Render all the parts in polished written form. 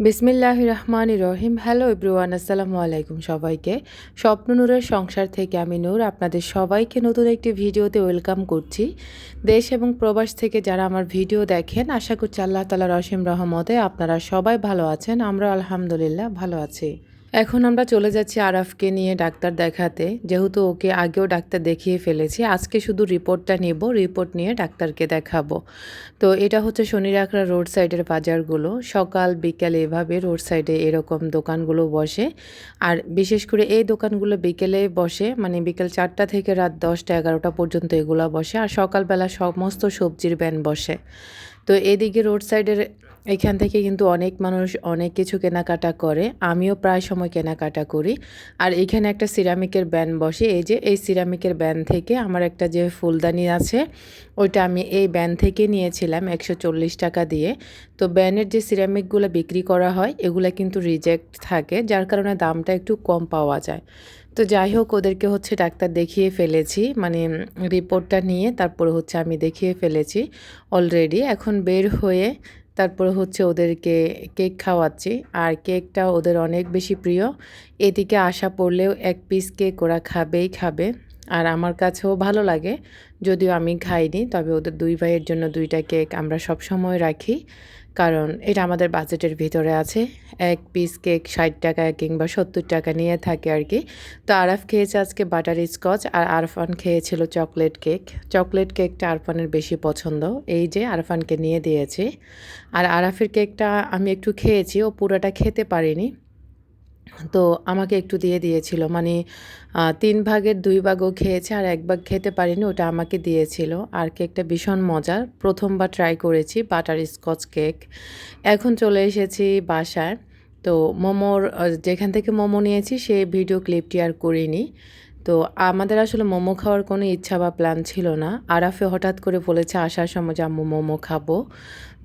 বিসমিল্লাহির রহমানির রহিম। Hello everyone, আসসালামু আলাইকুম সবাইকে। স্বপ্ন নূরের সংসার থেকে আমি নূর আপনাদের সবাইকে নতুন একটি ভিডিওতে ওয়েলকাম করছি। দেশ এবং প্রবাস থেকে যারা আমার ভিডিও দেখেন, আশা করছি আল্লাহ তাআলার অসীম রহমতে আপনারা সবাই ভালো আছেন। আমরা আলহামদুলিল্লাহ ভালো আছি। এখন আমরা চলে যাচ্ছি আরাফকে নিয়ে ডাক্তার দেখাতে। যেহেতু ওকে আগেও ডাক্তার দেখিয়ে ফেলেছি, আজকে শুধু রিপোর্টটা নেব, রিপোর্ট নিয়ে ডাক্তারকে দেখাবো। তো এটা হচ্ছে শনিরাখড়া রোড সাইডের বাজারগুলো। সকাল বিকাল এভাবে রোড সাইডে এরকম দোকানগুলো বসে। আর বিশেষ করে এই দোকানগুলো বিকেলে বসে, মানে বিকেল 4টা থেকে রাত 10টা 11টা পর্যন্ত এগুলা বসে। আর সকালবেলা সমস্ত সবজির ভ্যান বসে। তো এদিকে রোড সাইডের এখান থেকে কিন্তু অনেক মানুষ অনেক কিছু কেনাকাটা করে, আমিও প্রায় সময় কেনাকাটা করি। আর এখানে একটা সিরামিকের ব্যান বসে, এই যে এই সিরামিকের ব্যান থেকে আমার একটা যে ফুলদানি আছে ওইটা আমি এই ব্যান থেকে নিয়েছিলাম 140 টাকা দিয়ে। তো ব্যানের যে সিরামিকগুলো বিক্রি করা হয় এগুলো কিন্তু রিজেক্ট থাকে, যার কারণে দামটা একটু কম পাওয়া যায়। তো যাই হোক, ওদেরকে হচ্ছে ডাক্তার দেখিয়ে ফেলেছি, মানে রিপোর্টটা নিয়ে তারপরে হচ্ছে আমি দেখিয়ে ফেলেছি অলরেডি। এখন বের হয়ে তারপরে হচ্ছে ওদেরকে কেক খাওয়াচ্ছি। আর কেকটা ওদের অনেক বেশি প্রিয়। এদিকে আশা পড়লেও এক পিস কেক ওরা খাবেই খাবে। আর আমার কাছেও ভালো লাগে, যদিও আমি খাইনি, তবে ওদের দুই ভাইয়ের জন্য দুইটা কেক আমরা সব সময় রাখি, কারণ এটা আমাদের বাজেটের ভিতরে আছে। এক পিস কেক 60 টাকা কিংবা 70 টাকা নিয়ে থাকে আর কি। তো আরাফ খেয়েছে আজকে বাটার স্কচ, আর আরফান খেয়েছিল চকলেট কেক। চকলেট কেকটা আরফানের বেশি পছন্দ, এই যে আরফানকে নিয়ে দিয়েছি। আর আরাফের কেকটা আমি একটু খেয়েছি, ও পুরোটা খেতে পারিনি, তো আমাকে একটু দিয়ে দিয়েছিল, মানে 3 ভাগের 2 ভাগও খেয়েছে, আর 1 ভাগ খেতে পারিনি, ওটা আমাকে দিয়েছিল। আর কেকটা ভীষণ মজার, প্রথমবার ট্রাই করেছি বাটার স্কচ কেক। এখন চলে এসেছি বাসায়। তো মোমোর যেখান থেকে মোমো নিয়েছি সেই ভিডিও ক্লিপটি আর করিনি। তো আমাদের আসলে মোমো খাওয়ার কোনো ইচ্ছা বা প্ল্যান ছিল না। আরাফে হঠাৎ করে বলেছে আসার সময় যে আম্মু মোমো খাবো।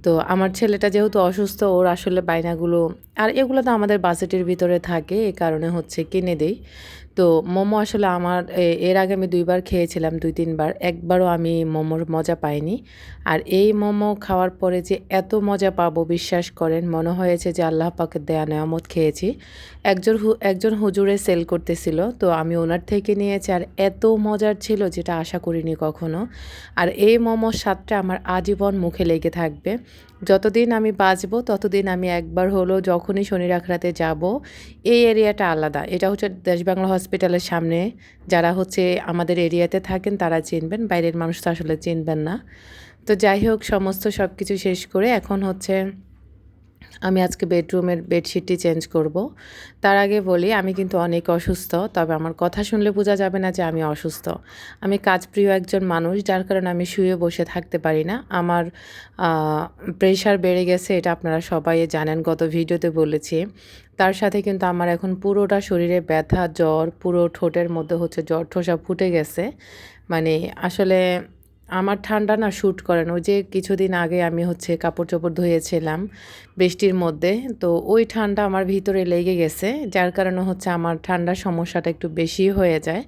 তো আমার ছেলেটা যেহেতু অসুস্থ, ওর আসলে বায়নাগুলো, আর এগুলো তো আমাদের বাজেটের ভিতরে থাকে, এ কারণে হচ্ছে কিনে দেই। তো মোমো আসলে আমার এর আগে আমি 2বার খেয়েছিলাম, 2-3বার, একবারও আমি মোমোর মজা পাইনি। আর এই মোমো খাওয়ার পরে যে এত মজা পাবো বিশ্বাস করেন, মনে হয়েছে যে আল্লাহ পাকের দেয়া নেয়ামত খেয়েছি। একজন হুজুরে সেল করতেছিল, তো আমি ওনার থেকে নিয়েছি, আর এত মজার ছিল যেটা আশা করিনি কখনো। আর এই মোমোর স্বাদটা আমার আজীবন মুখে লেগে থাকবে। যতদিন আমি বাঁচবো ততদিন আমি একবার হলো যখনই শনিরাখড়াতে যাব, এই এরিয়াটা আলাদা, এটা হচ্ছে দেশবাংলা হসপিটালের সামনে। যারা হচ্ছে আমাদের এরিয়াতে থাকেন তারা চিনবেন, বাইরের মানুষ তো আসলে চিনবেন না। তো যাই হোক, সমস্ত সব কিছু শেষ করে এখন হচ্ছে আমি আজকে বেডরুমের বেডশিটটি চেঞ্জ করব। তার আগে বলি আমি কিন্তু অনেক অসুস্থ, তবে আমার কথা শুনলে বোঝা যাবে না যে আমি অসুস্থ। আমি কাজপ্রিয় একজন মানুষ, যার কারণে আমি শুয়ে বসে থাকতে পারি না। আমার প্রেশার বেড়ে গেছে, এটা আপনারা সবাই জানেন, গত ভিডিওতে বলেছি। তার সাথে কিন্তু আমার এখন পুরোটা শরীরে ব্যথা, জ্বর, পুরো ঠোঁটের মধ্যে হচ্ছে জ্বর ঠোসা ফুটে গেছে। মানে আসলে আমার ঠান্ডা না শ্যুট করে না। ওই যে কিছুদিন আগে আমি হচ্ছে কাপড়-চোপড় ধুয়েছিলাম বৃষ্টির মধ্যে, তো ওই ঠান্ডা আমার ভিতরে লেগে গেছে, যার কারণে হচ্ছে আমার ঠান্ডার সমস্যাটা একটু বেশি হয়ে যায়।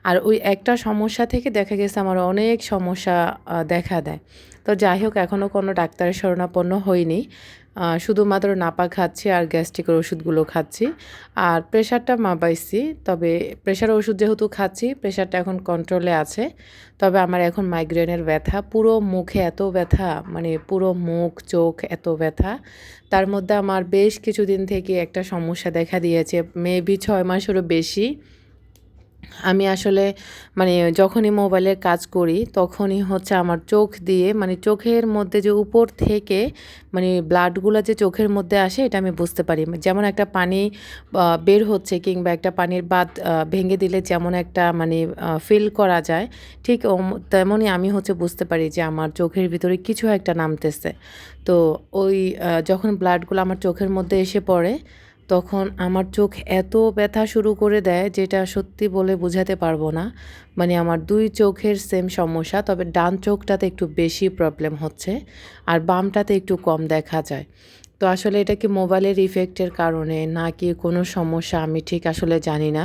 আর ওই একটা সমস্যা থেকে দেখা গেছে আমার অনেক সমস্যা দেখা দেয়। তো যাই হোক, এখনও কোনো ডাক্তারের শরণাপন্ন হইনি। শুধুমাত্র নাপা খাচ্ছি আর গ্যাস্ট্রিকের ওষুধগুলো খাচ্ছি। আর প্রেশারটা মাপাইছি, তবে প্রেশারের ওষুধ যেহেতু খাচ্ছি প্রেশারটা এখন কন্ট্রোলে আছে। তবে আমার এখন মাইগ্রেনের ব্যথা, পুরো মুখে এত ব্যথা, মানে পুরো মুখ চোখ এত ব্যথা। তার মধ্যে আমার বেশ কিছুদিন থেকে একটা সমস্যা দেখা দিয়েছে, মেবি 6 মাসেরও বেশি। আমি আসলে মানে যখনই মোবাইলের কাজ করি তখনই হচ্ছে আমার চোখ দিয়ে, মানে চোখের মধ্যে যে উপর থেকে মানে ব্লাডগুলো যে চোখের মধ্যে আসে এটা আমি বুঝতে পারি। যেমন একটা পানি বের হচ্ছে কিংবা একটা পানির বাঁধ ভেঙে দিলে যেমন একটা মানে ফিল করা যায়, ঠিক তেমনই আমি হচ্ছে বুঝতে পারি যে আমার চোখের ভিতরে কিছু একটা নামতেছে। তো ওই যখন ব্লাডগুলো আমার চোখের মধ্যে এসে পড়ে তখন আমার চোখ এত ব্যথা শুরু করে দেয় যেটা সত্যি বলে বোঝাতে পারবো না। মানে আমার 2 চোখের সেম সমস্যা, তবে ডান চোখটাতে একটু বেশি প্রবলেম হচ্ছে আর বামটাতে একটু কম দেখা যায়। তো আসলে এটা কি মোবাইলের ইফেক্টের কারণে নাকি কোনো সমস্যা আমি ঠিক আসলে জানি না।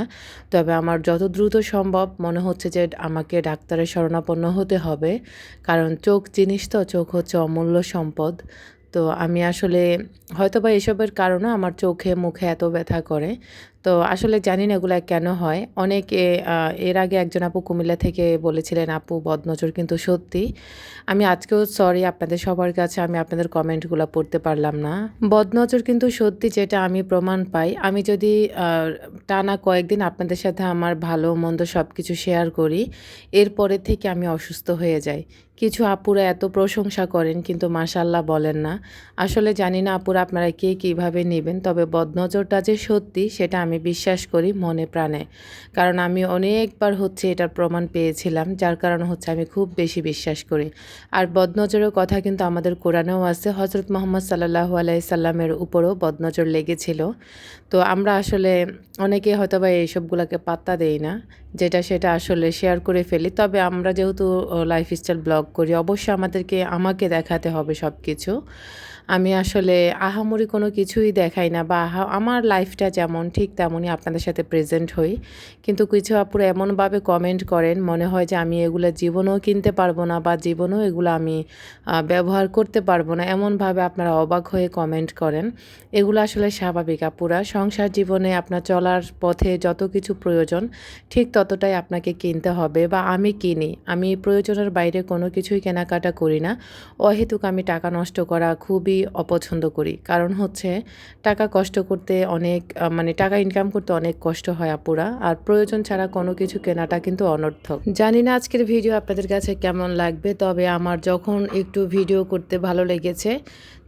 তবে আমার যত দ্রুত সম্ভব মনে হচ্ছে যে আমাকে ডাক্তারের শরণাপন্ন হতে হবে, কারণ চোখ জিনিস তো, চোখ হচ্ছে অমূল্য সম্পদ। তো আমি আসলে হয়তোবা এসবের কারণে আমার চোখে মুখে এত ব্যথা করে। তো আসলে জানি না এগুলা কেন হয়। অনেকে এর আগে একজন আপু কুমিল্লা থেকে বলেছিলেন, "আপু বদনজর কিন্তু সত্যি।" আমি আজকেও সরি আপনাদের সবার কাছে আমি আপনাদের কমেন্টগুলা পড়তে পারলাম না। বদনজর কিন্তু সত্যি যেটা আমি প্রমাণ পাই। আমি যদি আ টানা কয়েকদিন আপনাদের সাথে আমার ভালো-মন্দ সবকিছু শেয়ার করি, এরপরে থেকে আমি অসুস্থ হয়ে যাই। কিছু আপুরা এত প্রশংসা করেন কিন্তু মাশাআল্লাহ বলেন না। আসলে জানি না আপুরা আপনারা কে কীভাবে নিবেন। তবে বদনজরটা যে সত্যি সেটা আমি বিশ্বাস করি মনে প্রাণে। কারণ আমি অনেকবার হচ্ছে এটার প্রমাণ পেয়েছিলাম। যার কারণে হচ্ছে আমি খুব বেশি বিশ্বাস করি। আর বদনজরের কথা কিন্তু আমাদের কোরআনেও আছে। হজরত মুহাম্মদ সাল্লাল্লাহু আলাইহি সাল্লামের উপরও বদনজর লেগেছিল। তো আমরা আসলে অনেকে হয়তোবা এইসবগুলাকে পাত্তা দেই না। যেটা সেটা আসলে শেয়ার করে ফেলি। তবে আমরা যেহেতু লাইফস্টাইল ব্লগ করি, অবশ্যই আমাকে দেখাতে হবে সবকিছু। আমি আসলে আহামরি কোনো কিছুই দেখাই না বা আমার লাইফটা যেমন ঠিক তেমনই আপনাদের সাথে প্রেজেন্ট হই। কিন্তু কিছু আপুরা এমনভাবে কমেন্ট করেন মনে হয় যে আমি এগুলা জীবনেও কিনতে পারবো না বা জীবনেও এগুলো আমি ব্যবহার করতে পারবো না। এমনভাবে আপনারা অবাক হয়ে কমেন্ট করেন। এগুলো আসলে স্বাভাবিক আপুরা। সংসার জীবনে আপনার চলার পথে যত কিছু প্রয়োজন ঠিক ততটাই আপনাকে কিনতে হবে বা আমি কিনি। আমি প্রয়োজনের বাইরে কোনো কিছুই কেনাকাটা করি না। অহেতুক আমি টাকা নষ্ট করা খুবই অপছন্দ করি। কারণ হচ্ছে টাকা কষ্ট করতে অনেক মানে টাকা ইনকাম করতে অনেক কষ্ট হয় আপুরা। আর প্রয়োজন ছাড়া কোনো কিছু কেনাটা কিন্তু অনর্থক। জানি না আজকের ভিডিও আপনাদের কাছে কেমন লাগবে। তবে আমার যখন একটু ভিডিও করতে ভালো লেগেছে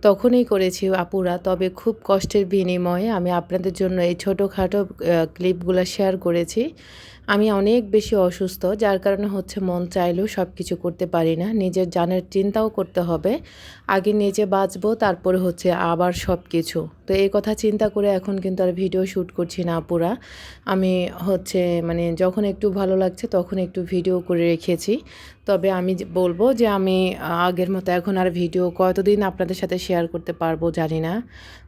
তখনই করেছি আপুরা। তবে খুব কষ্টের বিনিময়ে আমি আপনাদের জন্য এই ছোটোখাটো ক্লিপগুলা শেয়ার করেছি। আমি অনেক বেশি অসুস্থ যার কারণে হচ্ছে মন চাইলেও সব কিছু করতে পারি না। নিজের জানের চিন্তাও করতে হবে। আগে নিজে বাঁচবো তারপরে হচ্ছে আবার সব কিছু। তো এই কথা চিন্তা করে এখন কিন্তু আর ভিডিও শ্যুট করছি না আপুরা। আমি হচ্ছে মানে যখন একটু ভালো লাগছে তখন একটু ভিডিও করে রেখেছি। তবে আমি বলবো যে আমি আগের মতো এখন আর ভিডিও কতদিন আপনাদের সাথে শেয়ার করতে পারবো জানি না।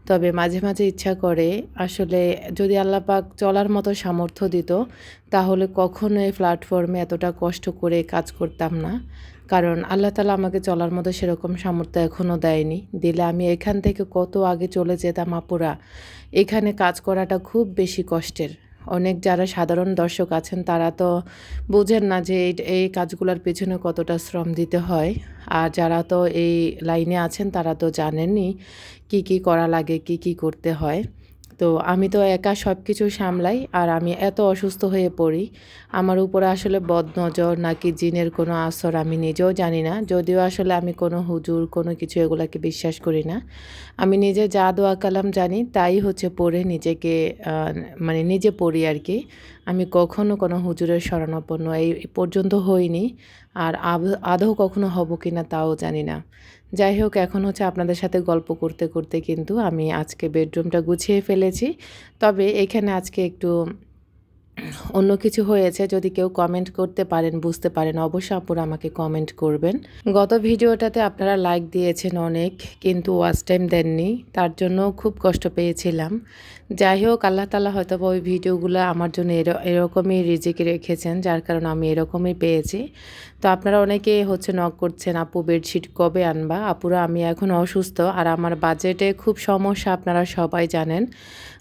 তবে মাঝে, মাঝে ইচ্ছা করে আসলে যদি আল্লাহ পাক চলার মতো সামর্থ্য দিত তাহলে কখনো এই প্ল্যাটফর্মে এতটা কষ্ট করে কাজ করতাম না। কারণ আল্লাহ তাআলা আমাকে চলার মতো সেরকম সামর্থ্য এখনও দেয়নি। দিলে আমি এখান থেকে কত আগে চলে যেতাম আপুরা। এখানে কাজ করাটা খুব বেশি কষ্টের। অনেক যারা সাধারণ দর্শক আছেন তারা তো বোঝেন না যে এই কাজগুলোর পেছনে কতটা শ্রম দিতে হয়। আর যারা তো এই লাইনে আছেন তারা তো জানেনই কি, কি করা লাগে, কি, কি করতে হয়। তো আমি তো একা সব কিছু সামলাই আর আমি এত অসুস্থ হয়ে পড়ি। আমার উপরে আসলে বদনজর নাকি জিনের কোনো আসর আমি নিজেও জানি না। যদিও আসলে আমি কোনো হুজুর কোনো কিছু এগুলাকে বিশ্বাস করি না। আমি নিজে যা দোয়া কালাম জানি তাই হচ্ছে পড়ে নিজেকে আ মানে নিজে পড়ি আরকি। আমি কখনো কোনো হুজুরের শরণাপন্ন এই পর্যন্ত হইনি। আর আদৌ কখনো হব কিনা তাও জানি না। যাই হোক এখন হচ্ছে আপনাদের সাথে গল্প করতে, করতে কিন্তু আমি আজকে বেডরুমটা গুছিয়ে ফেলেছি। তবে এখানে আজকে একটু অন্য কিছু হয়েছে যদি কেউ কমেন্ট করতে পারেন, বুঝতে পারেন অবশ্যই আপুরা আমাকে কমেন্ট করবেন। গত ভিডিওটাতে আপনারা লাইক দিয়েছেন অনেক কিন্তু ওয়াচ টাইম দেননি। তার জন্য খুব কষ্ট পেয়েছিলাম। যাই হোক আল্লাহ তাআলা হয়তোবা ওই ভিডিওগুলো আমার জন্য এরকমই রিজিক রেখেছেন যার কারণে আমি এরকমই পেয়েছি। তো আপনারা অনেকে হচ্ছে নক করছেন, "আপু বেডশিট কবে আনবা?" আপুরা আমি এখন অসুস্থ আর আমার বাজেটে খুব সমস্যা আপনারা সবাই জানেন।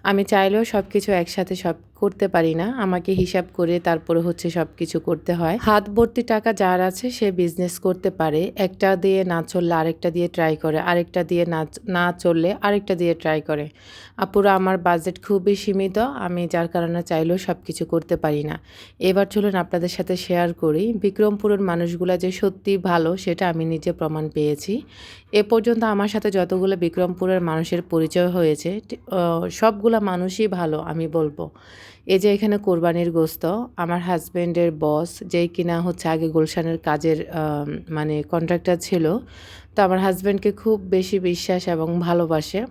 আমি চাইলেও সবকিছু একসাথে সব করতে পারি না। আমাকে হিসাব করে তারপরে হচ্ছে সবকিছু করতে হয়। হাত ভর্তি টাকা যার আছে সে বিজনেস করতে পারে। একটা দিয়ে না চললে আরেকটা দিয়ে ট্রাই করে, আরেকটা দিয়ে না চললে আরেকটা দিয়ে ট্রাই করে। আপুরা আমার বাজেট খুবই সীমিত। আমি যার কারণে চাইলেও সবকিছু করতে পারি না। এবার চলুন আপনাদের সাথে শেয়ার করি। বিক্রমপুরের মানুষগুলা যে সত্যিই ভালো সেটা আমি নিজে প্রমাণ পেয়েছি। এ পর্যন্ত আমার সাথে যতগুলো বিক্রমপুরের মানুষের পরিচয় হয়েছে সবগুলা মানুষই ভালো আমি বলব। এই যে এখানে কোরবানির গোশত আমার হাসব্যান্ডের বস যেই কিনা হচ্ছে আগে গুলশানের কাজের মানে কন্ট্রাক্টর ছিল। তো আমার হাসব্যান্ডকে খুব বেশি বিশ্বাস এবং ভালোবাসে।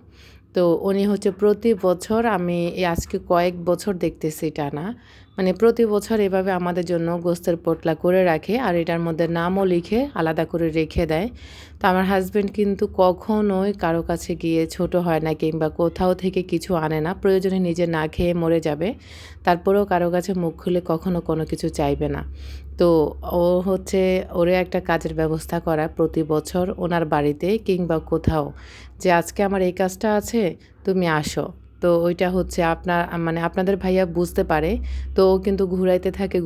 তো উনি হচ্ছে প্রতি বছর আমি এই আজকে কয়েক বছর দেখতেছি টানা মানে প্রতি বছর এভাবে আমাদের জন্য গোস্তের পোটলা করে রাখে আর এটার মধ্যে নামও লিখে আলাদা করে রেখে দেয়। তো আমার হাজব্যান্ড কিন্তু কখনোই কারো কাছে গিয়ে ছোট হয় না কিংবা কোথাও থেকে কিছু আনে না, প্রয়োজনে নিজে না খেয়ে মরে যাবে, তারপরেও কারো কাছে মুখ খুলে কখনো কোনো কিছু চাইবে না। তো ও হচ্ছে ওরে একটা কাজের ব্যবস্থা করা প্রতি বছর ওনার বাড়িতে কিংবা কোথাও, যে আজকে আমার এই কাজটা আছে, তুমি আসো। তো ওইটা হচ্ছে মানে আপনাদের ভাইয়া বুঝতে পারে। তো ও কিন্তু ঘুরাইতে থাকে।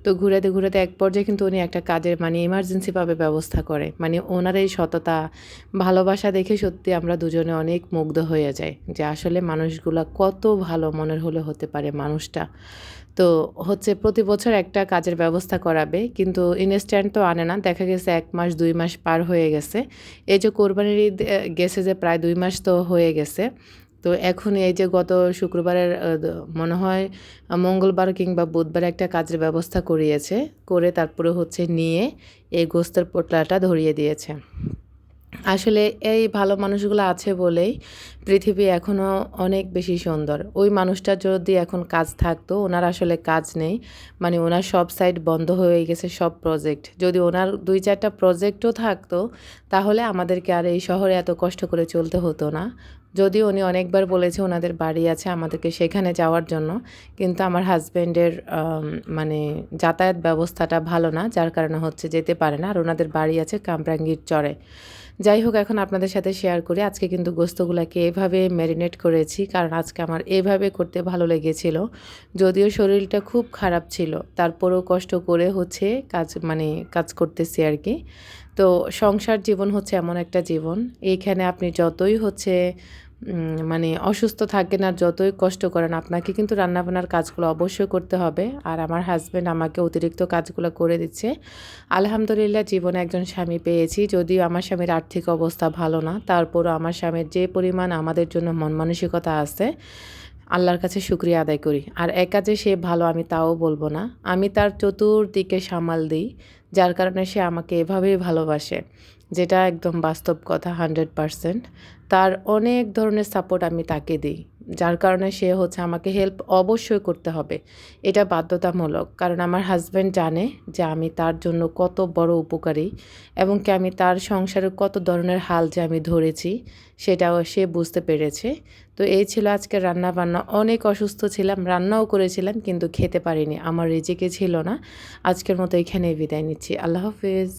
তো ঘুরাইতে এক পর্যায়ে কিন্তু উনি একটা কাজের মানে ইমার্জেন্সিভাবে ব্যবস্থা করে। মানে ওনার এই সততা, ভালোবাসা দেখে সত্যি আমরা দুজনে অনেক মুগ্ধ হয়ে যাই যে আসলে মানুষগুলা কত ভালো মনের হলে হতে পারে মানুষটা। তো হচ্ছে প্রতি বছর একটা কাজের ব্যবস্থা করাবে, কিন্তু ইনস্ট্যান্ট তো আনে না। দেখা গেছে ১ মাস ২ মাস পার হয়ে গেছে। এই যে কোরবানির ঈদ গেছে যে প্রায় ২ মাস তো হয়ে গেছে। তো এখন এই যে গত শুক্রবারের মনে হয় মঙ্গলবার কিংবা বুধবার একটা কাজের ব্যবস্থা করিয়েছে। করে তারপরে হচ্ছে নিয়ে এই গোস্তের পোটলাটা ধরিয়ে দিয়েছে। আসলে এই ভালো মানুষগুলো আছে বলেই পৃথিবী এখনও অনেক বেশি সুন্দর। ওই মানুষটার যদি এখন কাজ থাকতো, ওনার আসলে কাজ নেই। মানে ওনার সব সাইট বন্ধ হয়ে গেছে, সব প্রজেক্ট। যদি ওনার ২-৪টা প্রজেক্টও থাকতো, তাহলে আমাদেরকে আর এই শহরে এত কষ্ট করে চলতে হতো না। যদিও উনি অনেকবার বলেছে ওনাদের বাড়ি আছে আমাদেরকে সেখানে যাওয়ার জন্য। কিন্তু আমার হাসব্যান্ডের মানে যাতায়াত ব্যবস্থাটা ভালো না, যার কারণে হচ্ছে যেতে পারে না। আর ওনাদের বাড়ি আছে কামরাঙ্গীর চরে। যাই হোক, এখন আপনাদের সাথে শেয়ার করি। আজকে কিন্তু গোস্তগুলাকে এভাবে ম্যারিনেট করেছি, কারণ আজকে আমার এভাবে করতে ভালো লেগেছিল। যদিও শরীরটা খুব খারাপ ছিল, তারপরেও কষ্ট করে হচ্ছে কাজ করতেছি আর কি। তো সংসার জীবন হচ্ছে এমন একটা জীবন, এইখানে আপনি যতই হচ্ছে মানে অসুস্থ থাকেন আর যতই কষ্ট করেন, আপনাকে কিন্তু রান্নাবান্নার কাজগুলো অবশ্যই করতে হবে। আর আমার হাসব্যান্ড আমাকে অতিরিক্ত কাজগুলো করে দিচ্ছে। আলহামদুলিল্লাহ, জীবনে একজন স্বামী পেয়েছি। যদিও আমার স্বামীর আর্থিক অবস্থা ভালো না, তারপরও আমার স্বামীর যে পরিমাণ আমাদের জন্য মন মানসিকতা আছে, আল্লাহর কাছে শুকরিয়া আদায় করি। আর একা যে সে ভালো আমি তাও বলবো না। আমি তার চতুর্দিকে সামাল দিই, যার কারণে সে আমাকে এভাবেই ভালোবাসে, যেটা একদম বাস্তব কথা 100%। তার অনেক ধরনের সাপোর্ট আমি তাকে দিই, যার কারণে সে হচ্ছে আমাকে হেল্প অবশ্যই করতে হবে। এটা বাধ্যতামূলক, কারণ আমার হাসব্যান্ড জানে যে আমি তার জন্য কত বড় উপকারী এবং কি আমি তার সংসারের কত ধরনের হাল যে আমি ধরেছি, সেটাও সে বুঝতে পেরেছে। তো এই ছিল আজকের রান্নাবান্না। অনেক অসুস্থ ছিলাম, রান্নাও করেছিলাম কিন্তু খেতে পারিনি, আমার রিজিকে ছিল না। আজকের মতো এখানেই বিদায় নিচ্ছি। আল্লাহ হাফেজ।